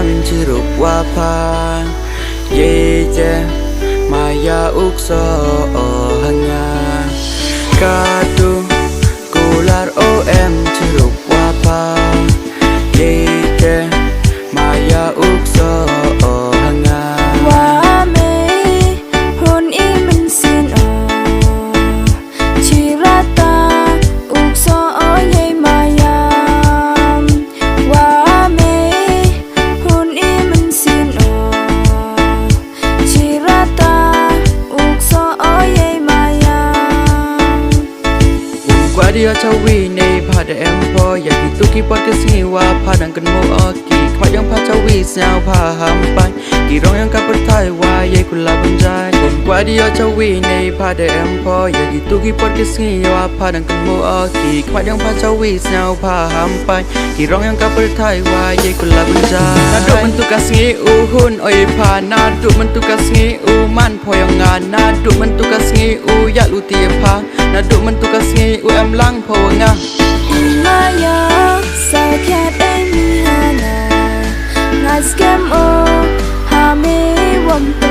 em chỉ rục qua pha ye che maya ukso hang nhà ca tu kular o em chỉ rục qua pha ye che maya ukso hang nhàว่าไม่หุ่นอีมันสิ้นชีราตาอุกซอเยมายามว่าไม่หุ่นอีมันสิ้นชีราตาอุกซอเยมายาม กว่าเดียวเจ้าวีในพาดแอมพออยากกินตุกี้ปอดก็สิว่าพาดังกันโมอกีขวายังพาเจ้าวีเสียวพาหามไปกี่ร้องยังกับปไทยว่าเย่กุลาบันใจกว่าเดียวเจ้าวีในพาดแอมพออยากกินตุกี้ปอดก็สิว่าพาดังกันโมอกีขวายังพาเจ้าวีเสียวพาหามไปกี่ร้องยังกับปไทยว่าเย่กุลาบันใจนาดูมันตุกสิอูหุ่นโอยพานาดูมันตุกสิอูมันพอยังงานนาดูมันตุกสิอูอยากลุตีพานาดูมันตุกสิอูแอมลังพองามายาสาวแค่ได้มีฮานา งานสแกมโอฮาเมวัมโต